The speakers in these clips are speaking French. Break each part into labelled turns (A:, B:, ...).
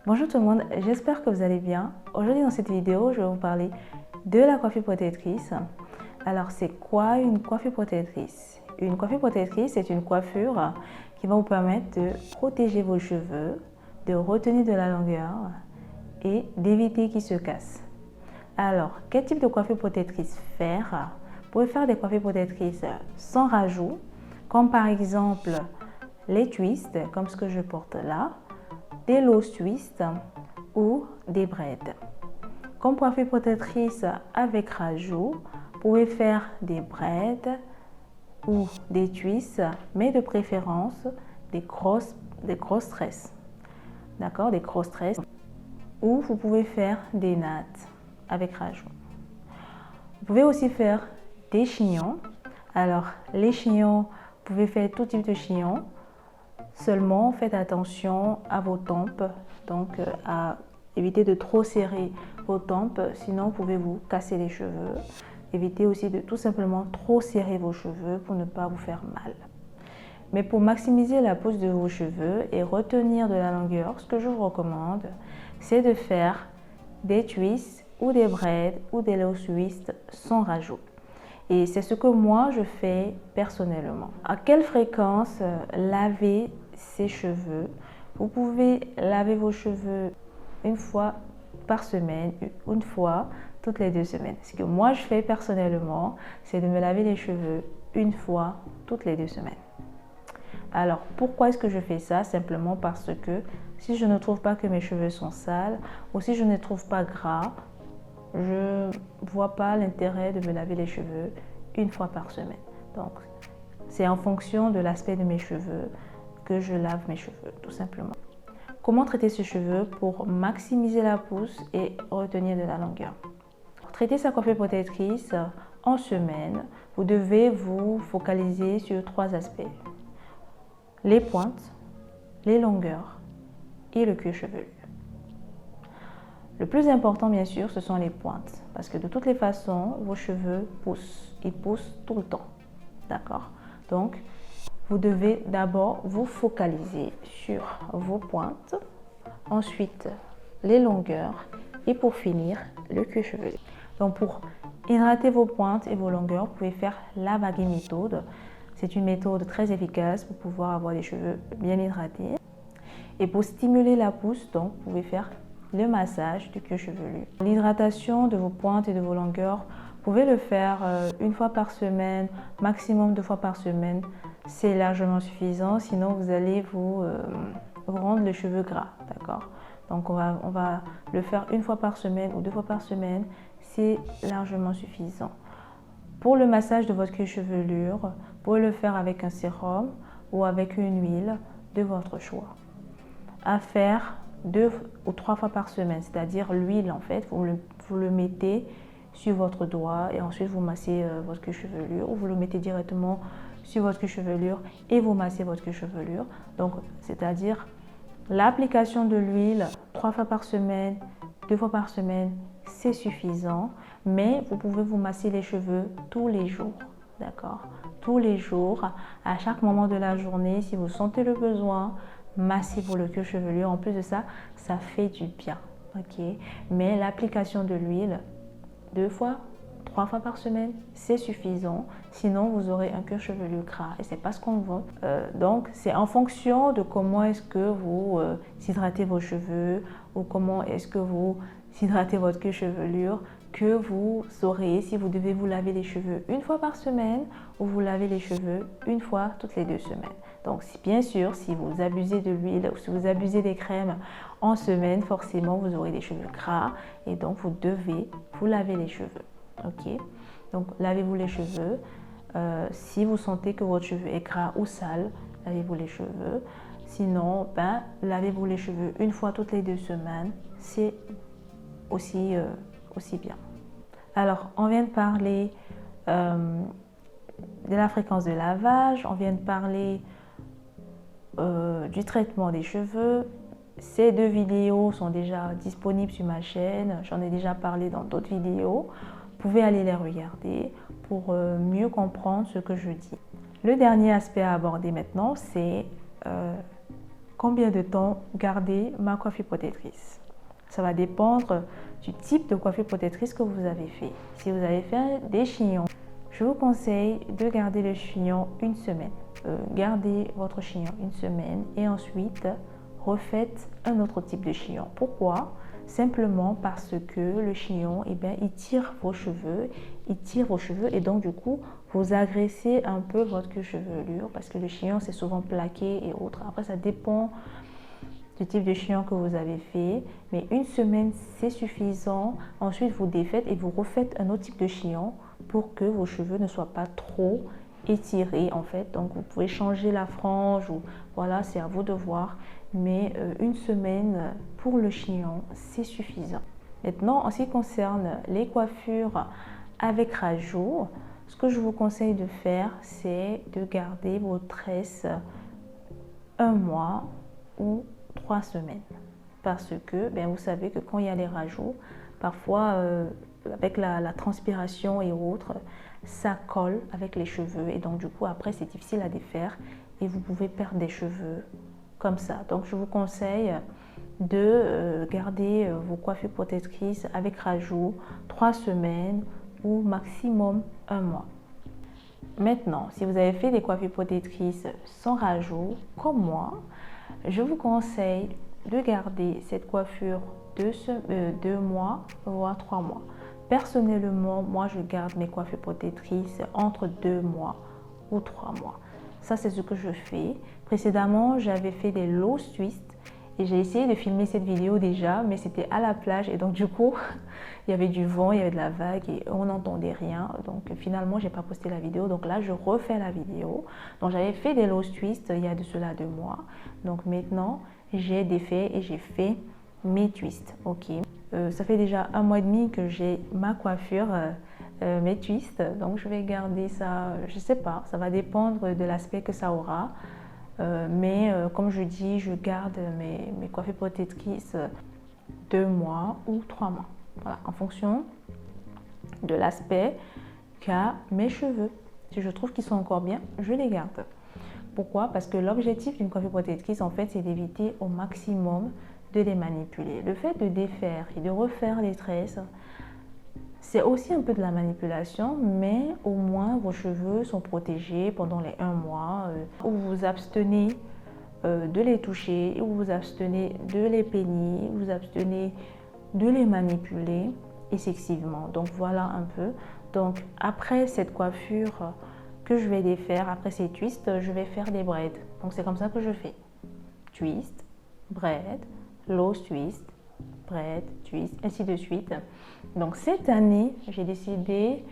A: Bonjour tout le monde, j'espère que vous allez bien. Aujourd'hui dans cette vidéo, je vais vous parler de la coiffure protectrice. Alors c'est quoi une coiffure protectrice? Une coiffure protectrice, c'est une coiffure qui va vous permettre de protéger vos cheveux, de retenir de la longueur et d'éviter qu'ils se cassent. Alors, quel type de coiffure protectrice faire? Vous pouvez faire des coiffures protectrices sans rajout, comme par exemple les twists, comme ce que je porte là, des low twists ou des braids. Comme coiffure protectrice avec rajout, vous pouvez faire des braids ou des twists, mais de préférence des grosses tresses. D'accord, des grosses tresses. Ou vous pouvez faire des nattes avec rajout. Vous pouvez aussi faire des chignons. Alors, les chignons, vous pouvez faire tout type de chignons. Seulement, faites attention à vos tempes, donc à éviter de trop serrer vos tempes, sinon vous pouvez vous casser les cheveux. Évitez aussi de tout simplement trop serrer vos cheveux pour ne pas vous faire mal. Mais pour maximiser la pousse de vos cheveux et retenir de la longueur, ce que je vous recommande, c'est de faire des twists ou des braids ou des low twists sans rajout. Et c'est ce que moi je fais personnellement. À quelle fréquence laver ses cheveux? Vous pouvez laver vos cheveux une fois par semaine, une fois toutes les 2 semaines. Ce que moi je fais personnellement, c'est de me laver les cheveux une fois toutes les 2 semaines. Alors, pourquoi est-ce que je fais ça? Simplement parce que si je ne trouve pas que mes cheveux sont sales ou si je ne trouve pas gras, je ne vois pas l'intérêt de me laver les cheveux une fois par semaine. Donc, c'est en fonction de l'aspect de mes cheveux que je lave mes cheveux, tout simplement. Comment traiter ses cheveux pour maximiser la pousse et retenir de la longueur? Pour traiter sa coiffure protectrice en semaine, vous devez vous focaliser sur 3 aspects. Les pointes, les longueurs et le cuir chevelu. Le plus important, bien sûr, ce sont les pointes. Parce que de toutes les façons, vos cheveux poussent. Ils poussent tout le temps. D'accord? Donc, vous devez d'abord vous focaliser sur vos pointes. Ensuite, les longueurs. Et pour finir, le cuir chevelu. Donc, pour hydrater vos pointes et vos longueurs, vous pouvez faire la baguette méthode. C'est une méthode très efficace pour pouvoir avoir des cheveux bien hydratés. Et pour stimuler la pousse, donc, vous pouvez faire le massage du cuir chevelu. L'hydratation de vos pointes et de vos longueurs, vous pouvez le faire une fois par semaine, maximum 2 fois par semaine. C'est largement suffisant, sinon vous allez vous rendre les cheveux gras, d'accord? Donc on va le faire une fois par semaine ou 2 fois par semaine, c'est largement suffisant. Pour le massage de votre cuir chevelure, vous pouvez le faire avec un sérum ou avec une huile de votre choix. À faire 2 ou 3 fois par semaine, c'est-à-dire l'huile en fait, vous le mettez sur votre doigt et ensuite vous massez votre cuir chevelure ou vous le mettez directement sur votre cuir chevelure et vous massez votre cuir chevelure. Donc c'est-à-dire l'application de l'huile 3 fois par semaine, 2 fois par semaine, c'est suffisant, mais vous pouvez vous masser les cheveux tous les jours, d'accord? Tous les jours, à chaque moment de la journée, si vous sentez le besoin, massez-vous le cuir chevelu. En plus de ça, ça fait du bien, ok? Mais l'application de l'huile 2 fois, 3 fois par semaine, c'est suffisant. Sinon, vous aurez un cuir chevelu gras et c'est pas ce qu'on veut. Donc, c'est en fonction de comment est-ce que vous hydratez vos cheveux ou comment est-ce que vous hydratez votre cuir chevelure que vous saurez si vous devez vous laver les cheveux une fois par semaine ou vous lavez les cheveux une fois toutes les 2 semaines. Donc, bien sûr, si vous abusez de l'huile ou si vous abusez des crèmes en semaine, forcément, vous aurez des cheveux gras et donc vous devez vous laver les cheveux. Ok? Donc, lavez-vous les cheveux. Si vous sentez que votre cheveu est gras ou sale, lavez-vous les cheveux. Sinon, lavez-vous les cheveux une fois toutes les 2 semaines. C'est aussi bien. Alors, on vient de parler de la fréquence de lavage, on vient de parler du traitement des cheveux. Ces 2 vidéos sont déjà disponibles sur ma chaîne, j'en ai déjà parlé dans d'autres vidéos. Vous pouvez aller les regarder pour mieux comprendre ce que je dis. Le dernier aspect à aborder maintenant, c'est combien de temps garder ma coiffure protectrice. Ça va dépendre du type de coiffure protectrice que vous avez fait. Si vous avez fait des chignons, je vous conseille de garder le chignon une semaine. Gardez votre chignon une semaine et ensuite refaites un autre type de chignon. Pourquoi? Simplement parce que le chignon, il tire vos cheveux, et donc du coup, vous agressez un peu votre chevelure parce que le chignon, c'est souvent plaqué et autres. Après, ça dépend du type de chignon que vous avez fait, mais une semaine, c'est suffisant. Ensuite, vous défaites et vous refaites un autre type de chignon pour que vos cheveux ne soient pas trop étirés en fait. Donc, vous pouvez changer la frange ou voilà, c'est à vous de voir. Mais une semaine pour le chignon, c'est suffisant. Maintenant, en ce qui concerne les coiffures avec rajout, ce que je vous conseille de faire, c'est de garder vos tresses un mois ou 3 semaines. Parce que vous savez que quand il y a les rajouts, parfois avec la transpiration et autres, ça colle avec les cheveux. Et donc du coup, après, c'est difficile à défaire et vous pouvez perdre des cheveux comme ça. Donc je vous conseille de garder vos coiffures protectrices avec rajout 3 semaines ou maximum 1 mois. Maintenant, si vous avez fait des coiffures protectrices sans rajout, comme moi, je vous conseille de garder cette coiffure 2 mois, voire 3 mois. Personnellement, moi, je garde mes coiffures protectrices entre 2 mois ou 3 mois. Ça, c'est ce que je fais. Précédemment, j'avais fait des low twists et j'ai essayé de filmer cette vidéo déjà, mais c'était à la plage et donc du coup, il y avait du vent, il y avait de la vague et on n'entendait rien. Donc finalement, j'ai pas posté la vidéo. Donc là, je refais la vidéo. Donc j'avais fait des low twists il y a de cela 2 mois. Donc maintenant, j'ai défait et j'ai fait mes twists. Ok. Ça fait déjà 1 mois et demi que j'ai ma coiffure. Mes twists, donc je vais garder ça, je sais pas, ça va dépendre de l'aspect que ça aura, mais comme je dis, je garde mes coiffures protectrices 2 mois ou 3 mois, voilà, en fonction de l'aspect qu'a mes cheveux. Si je trouve qu'ils sont encore bien, je les garde. Pourquoi? Parce que l'objectif d'une coiffure protectrice, en fait, c'est d'éviter au maximum de les manipuler. Le fait de défaire et de refaire les tresses, c'est aussi un peu de la manipulation, mais au moins vos cheveux sont protégés pendant les 1 mois où vous vous abstenez de les toucher, où vous vous abstenez de les peigner, vous vous abstenez de les manipuler excessivement. Donc voilà un peu. Donc après cette coiffure que je vais défaire, après ces twists, je vais faire des braids. Donc c'est comme ça que je fais. Twist, braid, low twist, braid, twist, ainsi de suite. Donc cette année, j'ai décidé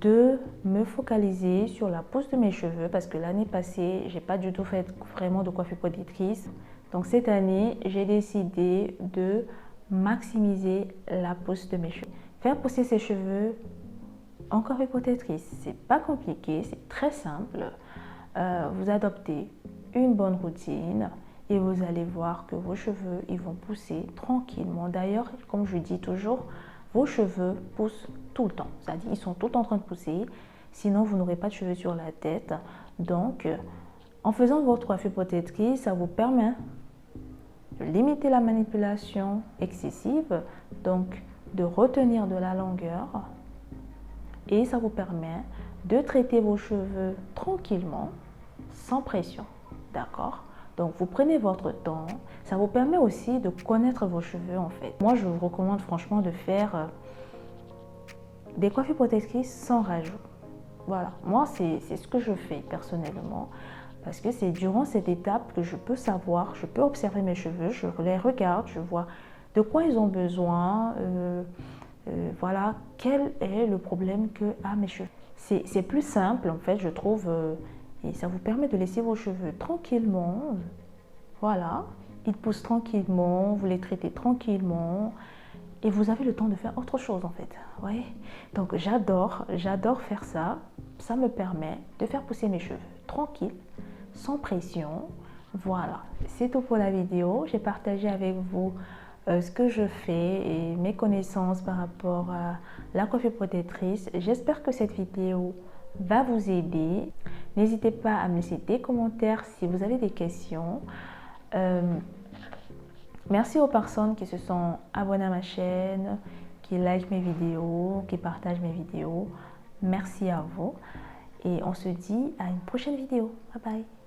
A: de me focaliser sur la pousse de mes cheveux parce que l'année passée, j'ai pas du tout fait vraiment de coiffure protectrice. Donc cette année, j'ai décidé de maximiser la pousse de mes cheveux. Faire pousser ses cheveux en coiffure protectrice, c'est pas compliqué, c'est très simple. Vous adoptez une bonne routine et vous allez voir que vos cheveux, ils vont pousser tranquillement. D'ailleurs, comme je dis toujours, vos cheveux poussent tout le temps. C'est-à-dire, ils sont tout en train de pousser. Sinon, vous n'aurez pas de cheveux sur la tête. Donc, en faisant votre coiffure protectrice, ça vous permet de limiter la manipulation excessive, donc de retenir de la longueur. Et ça vous permet de traiter vos cheveux tranquillement, sans pression. D'accord? Donc, vous prenez votre temps. Ça vous permet aussi de connaître vos cheveux, en fait. Moi, je vous recommande franchement de faire des coiffures protectrices sans rajout. Voilà. Moi, c'est ce que je fais personnellement. Parce que c'est durant cette étape que je peux savoir, je peux observer mes cheveux, je les regarde, je vois de quoi ils ont besoin. Voilà, quel est le problème que a mes cheveux. C'est plus simple, en fait, je trouve. Et ça vous permet de laisser vos cheveux tranquillement. Voilà, ils poussent tranquillement, vous les traitez tranquillement. Et vous avez le temps de faire autre chose, en fait. Ouais. Donc, j'adore faire ça. Ça me permet de faire pousser mes cheveux tranquille, sans pression. Voilà, c'est tout pour la vidéo. J'ai partagé avec vous ce que je fais et mes connaissances par rapport à la coiffure protectrice. J'espère que cette vidéo va vous aider. N'hésitez pas à me laisser des commentaires si vous avez des questions. Merci aux personnes qui se sont abonnées à ma chaîne, qui likent mes vidéos, qui partagent mes vidéos. Merci à vous et on se dit à une prochaine vidéo. Bye bye.